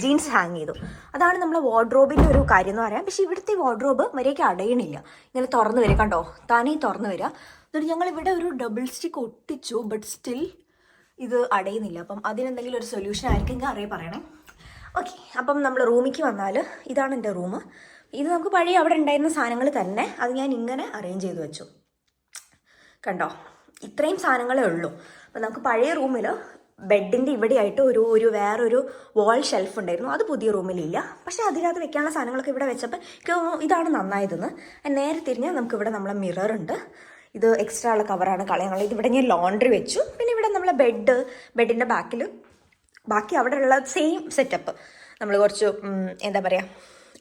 ജീൻസ് ഹാങ് ചെയ്തു. അതാണ് നമ്മളെ വാർഡ്രോബിൻ്റെ ഒരു കാര്യം എന്ന് പറയാം. പക്ഷേ ഇവിടുത്തെ വാർഡ്രോബ് മര്യാദയ്ക്ക് അടയണില്ല, ഇങ്ങനെ തുറന്ന് വരിക, കണ്ടോ, താനേ തുറന്ന് വരിക. എന്നിട്ട് ഞങ്ങൾ ഇവിടെ ഒരു ഡബിൾ സ്റ്റിക്ക് ഒട്ടിച്ചു, ബട്ട് സ്റ്റിൽ ഇത് അടയുന്നില്ല. അപ്പം അതിനെന്തെങ്കിലും ഒരു സൊല്യൂഷൻ ആയിരിക്കും പറയണേ. ഓക്കെ, അപ്പം നമ്മൾ റൂമിലേക്ക് വന്നാൽ ഇതാണ് എൻ്റെ റൂം. ഇത് നമുക്ക് പഴയ അവിടെ ഉണ്ടായിരുന്ന സാധനങ്ങൾ തന്നെ, അത് ഞാൻ ഇങ്ങനെ അറേഞ്ച് ചെയ്ത് വെച്ചു. കണ്ടോ, ഇത്രയും സാധനങ്ങളേ ഉള്ളൂ. അപ്പം നമുക്ക് പഴയ റൂമിൽ ബെഡിൻ്റെ ഇവിടെയായിട്ട് ഒരു വേറൊരു വാൾ ഷെൽഫ് ഉണ്ടായിരുന്നു, അത് പുതിയ റൂമിലില്ല. പക്ഷേ അതിനകത്ത് വെക്കാനുള്ള സാധനങ്ങളൊക്കെ ഇവിടെ വെച്ചപ്പോൾ എനിക്ക് ഇതാണ് നന്നായതെന്ന്. നേരെ തിരിഞ്ഞാൽ നമുക്കിവിടെ നമ്മളെ മിറർ ഉണ്ട്. ഇത് എക്സ്ട്രാ ഉള്ള കവറാണ്, കളയാനുള്ളത്. ഇതിവിടെ ഞാൻ ലോണ്ടറി വെച്ചു. പിന്നെ ഇവിടെ നമ്മളെ ബെഡിൻ്റെ ബാക്കി അവിടെ ഉള്ള സെയിം സെറ്റപ്പ്. നമ്മൾ കുറച്ച് എന്താ പറയുക,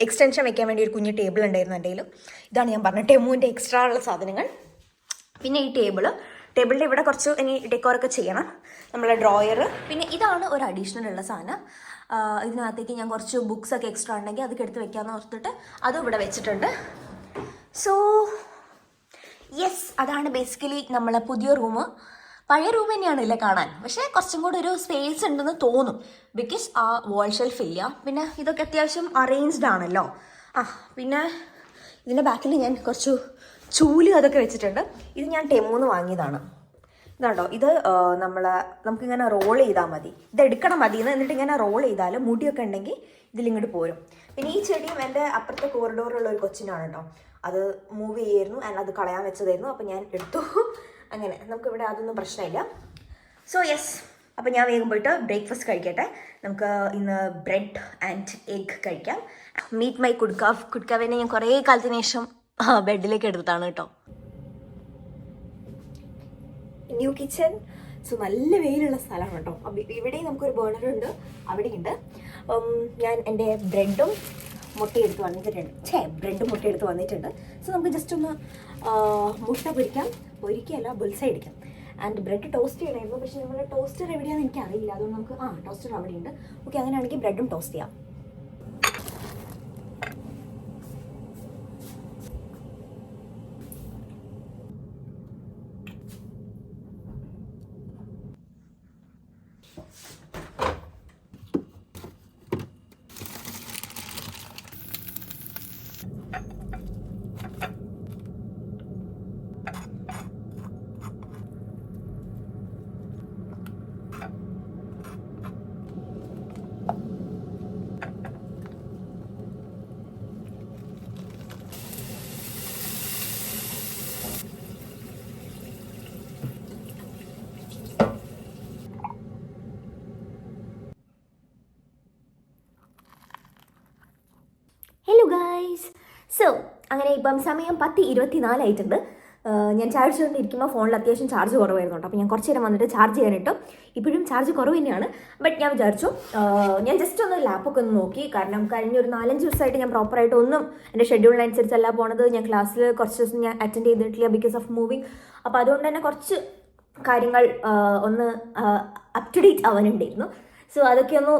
എക്സ്റ്റൻഷൻ വെക്കാൻ വേണ്ടി ഒരു കുഞ്ഞ് ടേബിൾ ഉണ്ടായിരുന്നു എൻ്റെ കയ്യിൽ. ഇതാണ് ഞാൻ പറഞ്ഞ ടെമുവിൻ്റെ എക്സ്ട്രാ ഉള്ള സാധനങ്ങൾ. പിന്നെ ഈ ടേബിളിൻ്റെ ഇവിടെ കുറച്ച് ഇനി ഡെക്കോറൊക്കെ ചെയ്യണം. നമ്മളെ ഡ്രോയർ. പിന്നെ ഇതാണ് ഒരു അഡീഷണൽ ഉള്ള സാധനം. ഇതിനകത്തേക്ക് ഞാൻ കുറച്ച് ബുക്സൊക്കെ എക്സ്ട്രാ ഉണ്ടെങ്കിൽ അതൊക്കെ എടുത്ത് വെക്കാമെന്ന് ഓർത്തിട്ട് അതും ഇവിടെ വെച്ചിട്ടുണ്ട്. സോ യെസ്, അതാണ് ബേസിക്കലി നമ്മളെ പുതിയ റൂം. പഴയ റൂം തന്നെയാണ് ഇല്ലേ കാണാൻ, പക്ഷേ കുറച്ചും കൂടി ഒരു സ്പേസ് ഉണ്ടെന്ന് തോന്നും, ബിക്കോസ് ആ വാൾ ഷെൽഫ് ഇല്ല. പിന്നെ ഇതൊക്കെ അത്യാവശ്യം അറേഞ്ച്ഡ് ആണല്ലോ. പിന്നെ ഇതിൻ്റെ ബാക്കിൽ ഞാൻ കുറച്ച് ചൂല് അതൊക്കെ വെച്ചിട്ടുണ്ട്. ഇത് ഞാൻ ടെമൂന്ന് വാങ്ങിയതാണ്. ഇതാണ്ടോ, ഇത് നമുക്കിങ്ങനെ റോൾ ചെയ്താൽ മതി. ഇത് എടുക്കണം മതിയെന്ന്, എന്നിട്ട് ഇങ്ങനെ റോൾ ചെയ്താൽ മുടിയൊക്കെ ഉണ്ടെങ്കിൽ ഇതിലിങ്ങോട്ട് പോരും. പിന്നെ ഈ ചെടിയും എൻ്റെ അപ്പുറത്തെ കോറിഡോറുള്ള ഒരു കൊച്ചിനാണ് കേട്ടോ. അത് മൂവ് ചെയ്യായിരുന്നു, അത് കളയാൻ വെച്ചതായിരുന്നു. അപ്പോൾ ഞാൻ എടുത്തു. അങ്ങനെ നമുക്കിവിടെ അതൊന്നും പ്രശ്നമില്ല. സോ യെസ്, അപ്പോൾ ഞാൻ വേഗം പോയിട്ട് ബ്രേക്ക്ഫാസ്റ്റ് കഴിക്കട്ടെ. നമുക്ക് ഇന്ന് ബ്രെഡ് ആൻഡ് എഗ് കഴിക്കാം. മീറ്റ് മൈ കുഡ്കാവിനെ ഞാൻ കുറേ കാലത്തിന് ശേഷം ബെഡിലേക്ക് എടുത്താണ് കേട്ടോ. New kitchen. സോ നല്ല വെയിലുള്ള സ്ഥലമാണ് കേട്ടോ. ഇവിടെയും നമുക്കൊരു ബേണറുണ്ട്, അവിടെയുണ്ട്. ഞാൻ എൻ്റെ ബ്രെഡും മുട്ടയെടുത്ത് വന്നിട്ടുണ്ട്. സോ നമുക്ക് ജസ്റ്റ് ഒന്ന് മുട്ട പൊരിക്കല്ല ബുൾസൈ അടിക്കാം. ആൻഡ് ബ്രെഡ് ടോസ്റ്റ് ചെയ്യണമായിരുന്നു, പക്ഷേ നമ്മുടെ ടോസ്റ്റർ എവിടെയാണെന്ന് എനിക്കറിയില്ല. അതുകൊണ്ട് നമുക്ക് ടോസ്റ്റർ അവിടെയുണ്ട്. ഓക്കെ, അങ്ങനെയാണെങ്കിൽ ബ്രെഡും ടോസ്റ്റ് ചെയ്യാം. Hello guys. സോ അങ്ങനെ ഇപ്പം സമയം 10:24 ആയിട്ടുണ്ട്. ഞാൻ ചാർജ് ചെയ്തുകൊണ്ടിരിക്കുമ്പോൾ ഫോണിൽ അത്യാവശ്യം ചാർജ് കുറവായിരുന്നു കേട്ടോ. അപ്പോൾ ഞാൻ കുറച്ച് നേരം വന്നിട്ട് ചാർജ് ചെയ്യാനിട്ടു. ഇപ്പോഴും ചാർജ് കുറവ് തന്നെയാണ്. ബട്ട് ഞാൻ വിചാരിച്ചു ഞാൻ ജസ്റ്റ് ഒന്ന് ലാപ്പൊക്കെ ഒന്ന് നോക്കി. കാരണം കഴിഞ്ഞൊരു 4-5 ദിവസമായിട്ട് ഞാൻ പ്രോപ്പറായിട്ട് ഒന്നും എൻ്റെ ഷെഡ്യൂളിനനുസരിച്ചല്ല പോണത്. ഞാൻ ക്ലാസ്സിൽ കുറച്ച് ദിവസം ഞാൻ അറ്റൻഡ് ചെയ്തിട്ടില്ല ബിക്കോസ് ഓഫ് മൂവിങ്. അപ്പോൾ അതുകൊണ്ട് തന്നെ കുറച്ച് കാര്യങ്ങൾ ഒന്ന് അപ് ടു ഡേറ്റ് ആവാനുണ്ടായിരുന്നു. സോ അതൊക്കെ ഒന്ന്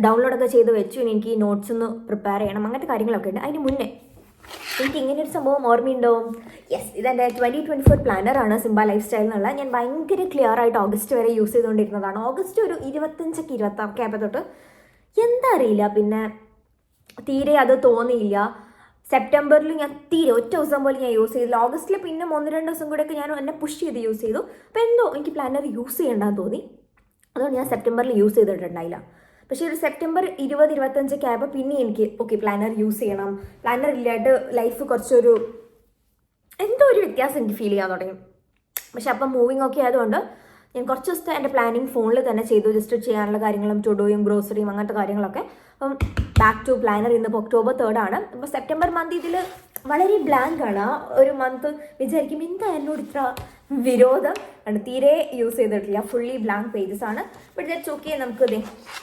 ഡൗൺലോഡൊക്കെ ചെയ്ത് വെച്ചു. ഇനി എനിക്ക് നോട്ട്സ് ഒന്ന് പ്രിപ്പയർ ചെയ്യണം, അങ്ങനത്തെ കാര്യങ്ങളൊക്കെ ഉണ്ട്. അതിന് മുന്നേ എനിക്ക് ഇങ്ങനെ ഒരു സംഭവം ഓർമ്മയുണ്ടോ? യെസ്, ഇതെൻ്റെ 2024 പ്ലാനറാണ്, സിംബ ലൈഫ് സ്റ്റൈൽ എന്നുള്ള. ഞാൻ ഭയങ്കര ക്ലിയർ ആയിട്ട് ഓഗസ്റ്റ് വരെ യൂസ് ചെയ്തുകൊണ്ടിരുന്നതാണ്. ഓഗസ്റ്റ് ഒരു 25-26 ആയപ്പോൾ തൊട്ട് എന്താ അറിയില്ല, പിന്നെ തീരെ അത് തോന്നിയില്ല. സെപ്റ്റംബറിൽ ഞാൻ തീരെ ഒറ്റ ദിവസം പോലും ഞാൻ യൂസ് ചെയ്തില്ല. ഓഗസ്റ്റിൽ പിന്നെ 1-2 ദിവസം കൂടെയൊക്കെ ഞാൻ എന്നെ പുഷ് ചെയ്ത് യൂസ് ചെയ്തു. അപ്പോൾ എന്തോ എനിക്ക് പ്ലാനർ യൂസ് ചെയ്യേണ്ടെന്ന് തോന്നി. അതുകൊണ്ട് ഞാൻ സെപ്റ്റംബറിൽ യൂസ് ചെയ്തിട്ടുണ്ടായില്ല. പക്ഷേ ഒരു സെപ്റ്റംബർ 20-25 ആയപ്പോൾ പിന്നെ എനിക്ക് ഓക്കെ പ്ലാനർ യൂസ് ചെയ്യണം, പ്ലാനർ ഇല്ലാണ്ട് ലൈഫ് കുറച്ചൊരു എന്തോ ഒരു വ്യത്യാസം എനിക്ക് ഫീൽ ചെയ്യാൻ തുടങ്ങി. പക്ഷെ അപ്പം മൂവിങ് ഒക്കെ ആയതുകൊണ്ട് ഞാൻ കുറച്ച് ദിവസത്തെ എൻ്റെ പ്ലാനിങ് ഫോണിൽ തന്നെ ചെയ്തു. ജസ്റ്റ് ചെയ്യാനുള്ള കാര്യങ്ങളും ടുഡോയും ഗ്രോസറിയും അങ്ങനത്തെ കാര്യങ്ങളൊക്കെ. അപ്പം ബാക്ക് ടു പ്ലാനർ. ഇന്നിപ്പോൾ October 3 ആണ്. ഇപ്പോൾ സെപ്റ്റംബർ മന്ത് ഇതിൽ വളരെ ബ്ലാങ്ക് ആണ്. ഒരു മന്ത് വിചാരിക്കും എന്താ എന്നോട് ഇത്ര വിരോധം ആണ്. തീരെ യൂസ് ചെയ്തിട്ടില്ല, ഫുള്ളി ബ്ലാങ്ക് പേജസ് ആണ്. But that's okay. നമുക്ക്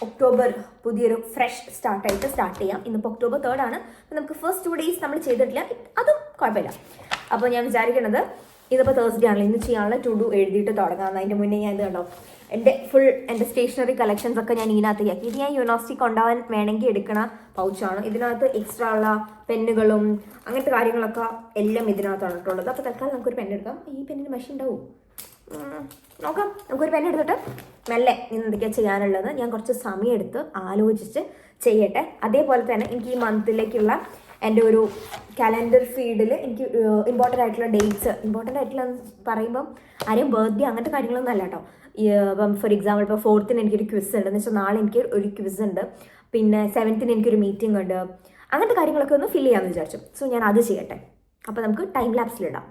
ഒക്ടോബർ പുതിയൊരു ഫ്രഷ് സ്റ്റാർട്ട് ചെയ്യാം. ഇന്നിപ്പോൾ October 3 ആണ്. അപ്പോൾ നമുക്ക് ഫസ്റ്റ് 2 days നമ്മൾ ചെയ്തിട്ടില്ല, അതും കുഴപ്പമില്ല. അപ്പോൾ ഞാൻ വിചാരിക്കുന്നത് ഇതിപ്പോൾ Thursday ആണല്ലോ, ഇന്ന് ചെയ്യാനുള്ള ടു ഡു എഴുതിയിട്ട് തുടങ്ങാമെന്ന്. അതിൻ്റെ മുന്നേ ഞാൻ ഇത് കണ്ടോ എൻ്റെ സ്റ്റേഷനറി കളക്ഷൻസ് ഒക്കെ ഞാൻ ഇതിനകത്ത് ആക്കി. ഇത് ഞാൻ യൂണിവേഴ്സിറ്റി കൊണ്ടുപോകാൻ വേണമെങ്കിൽ എടുക്കണ പൗച്ചാണ്. ഇതിനകത്ത് എക്സ്ട്രാ ഉള്ള പെന്നുകളും അങ്ങനത്തെ കാര്യങ്ങളൊക്കെ എല്ലാം ഇതിനകത്താണ് ഇട്ടുള്ളത്. അപ്പോൾ തൽക്കാലം നമുക്കൊരു പെൻ എടുക്കാം. ഈ പെന്നിന് മെഷീൻ ഉണ്ടാവും, നോക്കാം. നമുക്കൊരു പെൻ എടുത്തിട്ട് മെല്ലെ ഇന്ന് എന്തൊക്കെയാണ് ചെയ്യാനുള്ളത് ഞാൻ കുറച്ച് സമയം എടുത്ത് ആലോചിച്ച് ചെയ്യട്ടെ. അതേപോലെ തന്നെ എനിക്ക് ഈ മന്തിലേക്കുള്ള എൻ്റെ ഒരു കലണ്ടർ ഫീഡിൽ എനിക്ക് ഇമ്പോർട്ടൻ്റ് ആയിട്ടുള്ള ഡേറ്റ്സ്, ഇമ്പോർട്ടൻ്റ് ആയിട്ടുള്ള പറയുമ്പം ആരെയും ബർത്ത്ഡേ അങ്ങനത്തെ കാര്യങ്ങളൊന്നും അല്ല കേട്ടോ. ഇപ്പം ഫോർ എക്സാമ്പിൾ ഇപ്പോൾ 4th എനിക്കൊരു ക്വിസ് ഉണ്ട് എന്ന് വെച്ചാൽ നാളെ എനിക്ക് ഒരു ക്വിസ് ഉണ്ട്. പിന്നെ 7th എനിക്കൊരു മീറ്റിംഗ് ഉണ്ട്. അങ്ങനത്തെ കാര്യങ്ങളൊക്കെ ഒന്ന് ഫില്ല് ചെയ്യാമെന്ന് വിചാരിച്ചു. സോ ഞാൻ അത് ചെയ്യട്ടെ. അപ്പോൾ നമുക്ക് ടൈം ലാപ്സിലിടാം.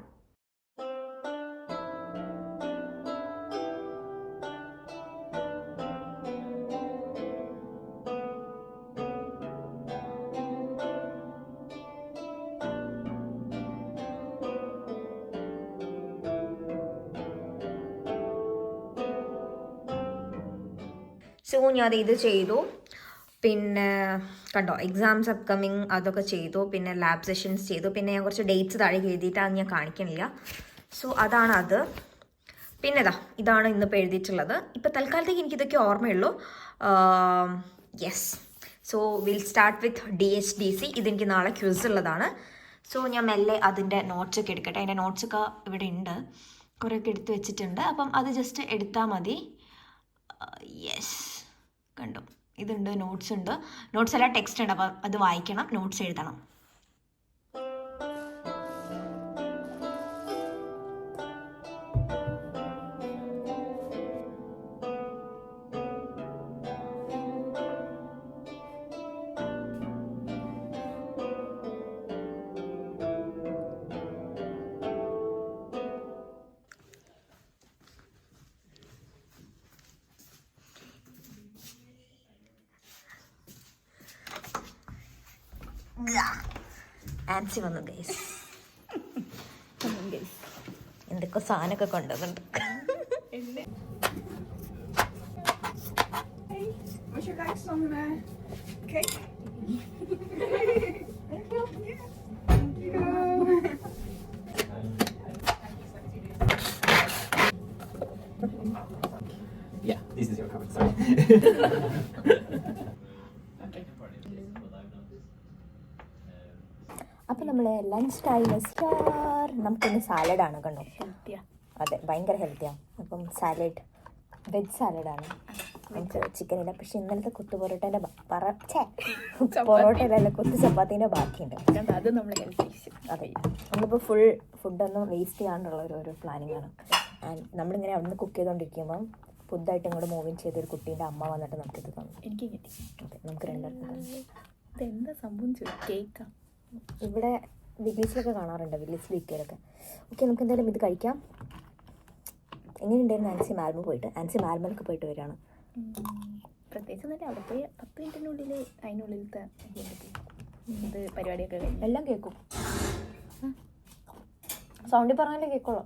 സോ ഞാൻ ഇത് ചെയ്തു. പിന്നെ കണ്ടോ എക്സാംസ് അപ്കമിങ് അതൊക്കെ ചെയ്തു. പിന്നെ ലാബ് സെഷൻസ് ചെയ്തു. പിന്നെ ഞാൻ കുറച്ച് ഡേറ്റ്സ് താഴെ എഴുതിയിട്ട് അത് ഞാൻ കാണിക്കണില്ല. സോ അതാണ് അത്. പിന്നെ ഇതാണ് ഇന്നിപ്പോൾ എഴുതിയിട്ടുള്ളത്. ഇപ്പോൾ തൽക്കാലത്തേക്ക് എനിക്കിതൊക്കെ ഓർമ്മയുള്ളൂ. Yes. So will start with DHDC. ഇതെനിക്ക് നാളെ ക്വിസ് ഉള്ളതാണ്. സോ ഞാൻ മെല്ലെ അതിൻ്റെ നോട്ട്സൊക്കെ എടുക്കട്ടെ. അതിൻ്റെ നോട്ട്സൊക്കെ ഇവിടെ ഉണ്ട്, കുറേയൊക്കെ എടുത്ത് വെച്ചിട്ടുണ്ട്. അപ്പം അത് ജസ്റ്റ് എടുത്താൽ മതി. യെസ്, കണ്ടു ഇതുണ്ട്, നോട്ട്സ് ഉണ്ട്. നോട്ട്സ് എല്ലാം ടെക്സ്റ്റ് ഉണ്ട്. അപ്പം അത് വായിക്കണം, നോട്ട്സ് എഴുതണം. ആൻസി വന്നു ഗൈസ്. എന്തൊക്കെ സാധനമൊക്കെ കൊണ്ടുവന്നുണ്ട്. What's your next on the cake? Thank you. Thank you. Yeah, this is your card. Sorry. അപ്പം നമ്മൾ ലഞ്ച് ടൈം സ്റ്റാർ. നമുക്കൊന്ന് സാലഡാണ് കണ്ടോ. അതെ, ഭയങ്കര ഹെൽത്തിയാണ്. അപ്പം സാലഡ്, വെജ് സാലഡാണ്. എനിക്ക് ചിക്കനില്ല. പക്ഷെ ഇന്നലത്തെ കൊത്തു പൊറോട്ടേൻ്റെ പൊറോട്ടയിലല്ല, കൊത്തു ചപ്പാത്തീൻ്റെ ബാക്കിയുണ്ട്. അത് നമ്മൾ ഹെൽത്തി. അതെ, നമ്മളിപ്പോൾ ഫുൾ ഫുഡൊന്നും വേസ്റ്റ് ചെയ്യാണ്ടുള്ള ഒരു പ്ലാനിങ് ആണ്. ആൻഡ് നമ്മളിങ്ങനെ അവിടെ നിന്ന് കുക്ക് ചെയ്തുകൊണ്ടിരിക്കുമ്പം ഫുഡായിട്ട് ഇങ്ങോട്ട് മൂവിങ് ചെയ്തൊരു കുട്ടീൻ്റെ അമ്മ വന്നിട്ട് നമുക്കിത് തന്നു. എനിക്ക് കിട്ടി. അതെ, നമുക്ക് രണ്ടുപേർക്കും. ഇതെന്താ സംഭവം? കേക്കാ. ഇവിടെ വില്ലീസിലൊക്കെ കാണാറുണ്ട്, വില്ലീസ് വീക്കിലൊക്കെ. ഓക്കെ, നമുക്ക് എന്തായാലും ഇത് കഴിക്കാം. എങ്ങനെയുണ്ടായിരുന്നു ആൻസി മാൽമോ പോയിട്ട്? ആൻസി മാൽമോലൊക്കെ പോയിട്ട് വരികയാണ്. പ്രത്യേകിച്ച് ഒന്നുമില്ല. അവിടെ പോയി 10 മിനിറ്റിനുള്ളിൽ അതിനുള്ളിലത്തെ ഇത് പരിപാടിയൊക്കെ കഴിഞ്ഞു. എല്ലാം കേൾക്കും. സൗണ്ടിൽ പറഞ്ഞാലേ കേൾക്കുള്ളൂ.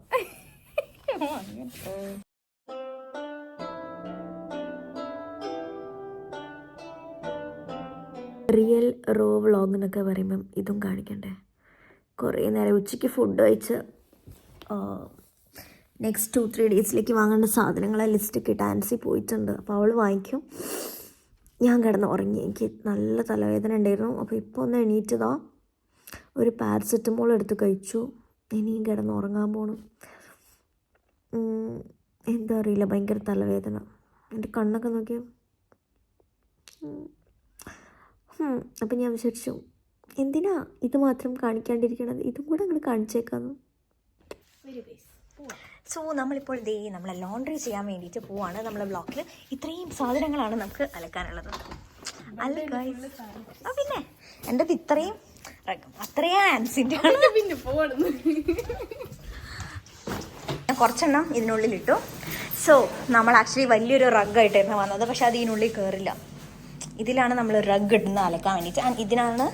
റിയൽ റോ വ്ളോഗ് എന്നൊക്കെ പറയുമ്പം ഇതും കാണിക്കണ്ടേ. കുറേ നേരം ഉച്ചയ്ക്ക് ഫുഡ് കഴിച്ച് നെക്സ്റ്റ് 2-3 ഡേയ്സിലേക്ക് വാങ്ങേണ്ട സാധനങ്ങളെ ലിസ്റ്റൊക്കെ ഇട്ട് ആൻസി പോയിട്ടുണ്ട്. അപ്പോൾ അവൾ വാങ്ങിക്കും, ഞാൻ കിടന്ന് ഉറങ്ങി. എനിക്ക് നല്ല തലവേദന ഉണ്ടായിരുന്നു. അപ്പോൾ ഇപ്പോൾ ഒന്ന് എണീറ്റതാ, ഒരു പാരസെറ്റമോൾ എടുത്ത് കഴിച്ചു. ഇനിയും കിടന്ന് ഉറങ്ങാൻ പോകണം. എന്താ അറിയില്ല, ഭയങ്കര തലവേദന. എൻ്റെ കണ്ണൊക്കെ നോക്കിയാൽ അപ്പം ഞാൻ വിചാരിച്ചു എന്തിനാ ഇത് മാത്രം കാണിക്കാണ്ടിരിക്കണത്, ഇതും കൂടെ അങ്ങോട്ട് കാണിച്ചേക്കാന്ന്. സോ നമ്മളിപ്പോൾ നമ്മളെ ലോണ്ട്രി ചെയ്യാൻ വേണ്ടിയിട്ട് പോവാണ്. നമ്മളെ ബ്ലോക്കിൽ ഇത്രയും സാധനങ്ങളാണ് നമുക്ക് അലക്കാനുള്ളത്. അല്ല ഗൈസ്, പിന്നെ എൻ്റെ ഇത്രയും അത്രയും ആൻസിൻ്റെ പിന്നെ പോകണം. ഞാൻ കുറച്ചെണ്ണം ഇതിനുള്ളിലിട്ടു. സോ നമ്മൾ ആക്ച്വലി വലിയൊരു റഗ്ഗായിട്ടായിരുന്നു വന്നത്, പക്ഷെ അത് ഇതിനുള്ളിൽ കയറില്ല. ഇതിലാണ് നമ്മൾ റഗ് ഇടുന്ന അലക്കാൻ വേണ്ടിയിട്ട്. ആൻഡ് ഇതിനാണ്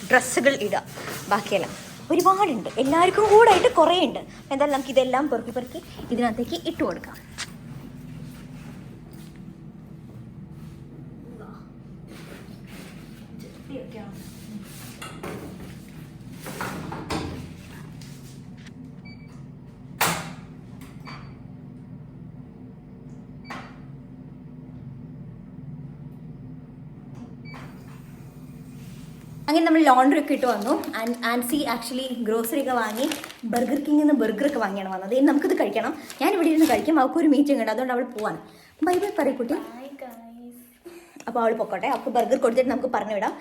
ഡ്രസ്സുകൾ ഇടുക. ബാക്കിയെല്ലാം ഒരുപാടുണ്ട്, എല്ലാവർക്കും കൂടെ ആയിട്ട് കുറേ ഉണ്ട്. എന്തായാലും നമുക്ക് ഇതെല്ലാം പെറുക്കി പെറുക്കി ഇതിനകത്തേക്ക് ഇട്ട് കൊടുക്കാം. അങ്ങനെ നമ്മൾ ലോണ്ടറി ഒക്കെ ഇട്ട് വന്നു. ആൻസി ആക്ച്വലി ഗ്രോസറി ഒക്കെ വാങ്ങി ബർഗർ കിങ്ങിൽ നിന്ന് ബർഗറൊക്കെ വാങ്ങിയാണ് വന്നത്. ഇനി നമുക്കിത് കഴിക്കണം. ഞാൻ ഇവിടെ ഇരുന്ന് കഴിക്കും. അവൾക്കൊരു മീറ്റിംഗ് ഉണ്ട്, അതുകൊണ്ട് അവൾ പോവാണ്. ബൈ ബൈ പറയും കുട്ടി. അപ്പോൾ അവൾ പൊക്കോട്ടെ. അവൾക്ക് ബർഗർ കൊടുത്തിട്ട് നമുക്ക് പറഞ്ഞു വിടാം.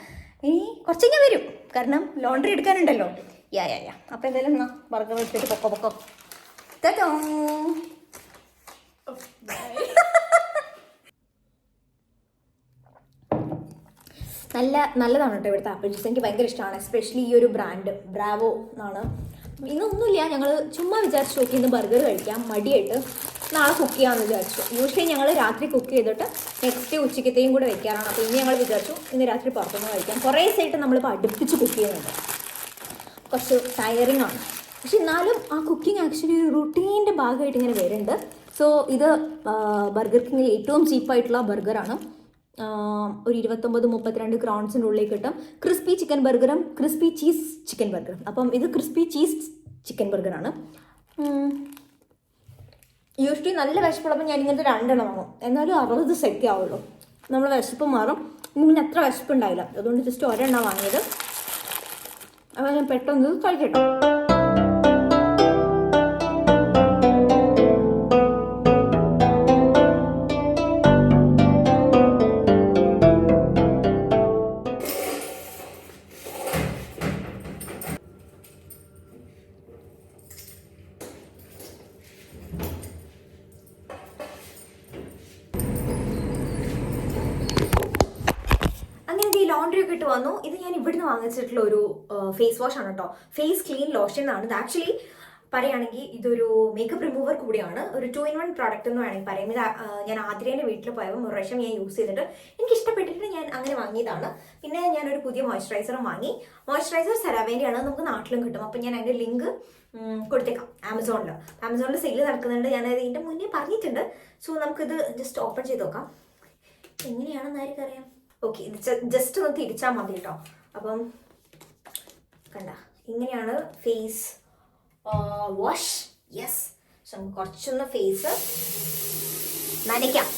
ഇനി കുറച്ച് കഴിഞ്ഞാൽ വരും, കാരണം ലോണ്ടറി എടുക്കാനുണ്ടല്ലോ. യാ. അപ്പോൾ എന്തായാലും എന്നാ ബർഗർ എടുത്തിട്ട് പൊക്കോ. തേട്ടോ നല്ലതാണ് കേട്ടോ ഇവിടുത്തെ ആപ്പിൾ ജ്യൂസ്. എനിക്ക് ഭയങ്കര ഇഷ്ടമാണ്, എസ്പെഷ്യലി ഈ ഒരു ബ്രാൻഡ് ബ്രാവോ എന്നാണ്. ഇന്നൊന്നുമില്ല, ഞങ്ങൾ ചുമ്മാ വിചാരിച്ചു നോക്കി ഇന്ന് ബർഗർ കഴിക്കാം, മടിയായിട്ട് നാളെ കുക്ക് ചെയ്യാമെന്ന് വിചാരിച്ചു. യൂഷ്വലി ഞങ്ങൾ രാത്രി കുക്ക് ചെയ്തിട്ട് നെക്സ്റ്റ് ഉച്ചക്കത്തെയും കൂടെ വെക്കാറാണ്. അപ്പോൾ ഇന്ന് ഞങ്ങൾ വിചാരിച്ചു ഇന്ന് രാത്രി പുറത്തുനിന്ന് കഴിക്കാം. കുറേ ദിവസമായിട്ട് നമ്മളിപ്പോൾ അടുപ്പിച്ച് കുക്ക് ചെയ്യുന്നുണ്ട്, കുറച്ച് ടയറിങ് ആണ്. പക്ഷെ എന്നാലും ആ കുക്കിംഗ് ആക്ച്വലി ഒരു റുട്ടീൻ്റെ ഭാഗമായിട്ട് ഇങ്ങനെ വരുന്നുണ്ട്. സോ ഇത് ബർഗർ കിങ്ങിൽ ഏറ്റവും ചീപ്പായിട്ടുള്ള ബർഗറാണ്. ഒരു 29-32 ക്രൗൺസിൻ്റെ ഉള്ളിൽ കിട്ടും. ക്രിസ്പി ചിക്കൻ ബർഗറും ക്രിസ്പി ചീസ് ചിക്കൻ ബർഗറും. അപ്പം ഇത് ക്രിസ്പി ചീസ് ചിക്കൻ ബർഗറാണ്. യൂഷ്വലി നല്ല വിശപ്പുള്ളപ്പോൾ ഞാൻ ഇങ്ങനത്തെ 2 എണ്ണം വാങ്ങും, എന്നാലും 60 സെറ്റ് ആവുള്ളൂ. നമ്മൾ വിശപ്പ് മാറും. പിന്നെ അത്ര വിശപ്പുണ്ടാവില്ല, അതുകൊണ്ട് ജസ്റ്റ് ഒരെണ്ണം വാങ്ങിയത്. അപ്പോൾ ഞാൻ പെട്ടെന്ന് കഴിക്കട്ടോ. ലോണ്ടറി ഒക്കെ ഇട്ട് വന്നു. ഇത് ഞാൻ ഇവിടുന്ന് വാങ്ങിച്ചിട്ടുള്ള ഒരു ഫേസ് വാഷ് ആണ് കേട്ടോ. ഫേസ് ക്ലീൻ ലോഷൻ എന്നാണ് ഇത്. ആക്ച്വലി പറയുകയാണെങ്കിൽ ഇതൊരു മേക്കപ്പ് റിമൂവർ കൂടിയാണ്, ഒരു 2-in-1 പ്രോഡക്റ്റ് എന്ന് വേണമെങ്കിൽ പറയും. ഇത് ഞാൻ ആതിരേൻ്റെ വീട്ടിൽ പോയപ്പോൾ ഒരു പ്രാവശ്യം ഞാൻ യൂസ് ചെയ്തിട്ട് എനിക്ക് ഇഷ്ടപ്പെട്ടിട്ട് ഞാൻ അങ്ങനെ വാങ്ങിയതാണ്. പിന്നെ ഞാനൊരു പുതിയ മോയ്സ്ചറൈസറും വാങ്ങി. മോയ്സ്ചറൈസർ സെരാവേൻ്റെ ആണ്, നമുക്ക് നാട്ടിലും കിട്ടും. അപ്പം ഞാൻ അതിൻ്റെ ലിങ്ക് കൊടുത്തേക്കാം ആമസോണിൽ സെയിൽ നടക്കുന്നുണ്ട്. ഞാനത് ഇതിൻ്റെ മുന്നേ പറഞ്ഞിട്ടുണ്ട്. സോ നമുക്കിത് ജസ്റ്റ് ഓപ്പൺ ചെയ്ത് നോക്കാം. എങ്ങനെയാണെന്ന് ആർക്കും അറിയാം. ഓക്കെ, ഇത് ജസ്റ്റ് ഒന്ന് തിരിച്ചാൽ മതി കേട്ടോ. അപ്പം കണ്ട ഇങ്ങനെയാണ് ഫേസ് വാഷ്. യെസ്, സോ നമുക്ക് കുറച്ചൊന്ന് ഫേസ് നനയ്ക്കാം.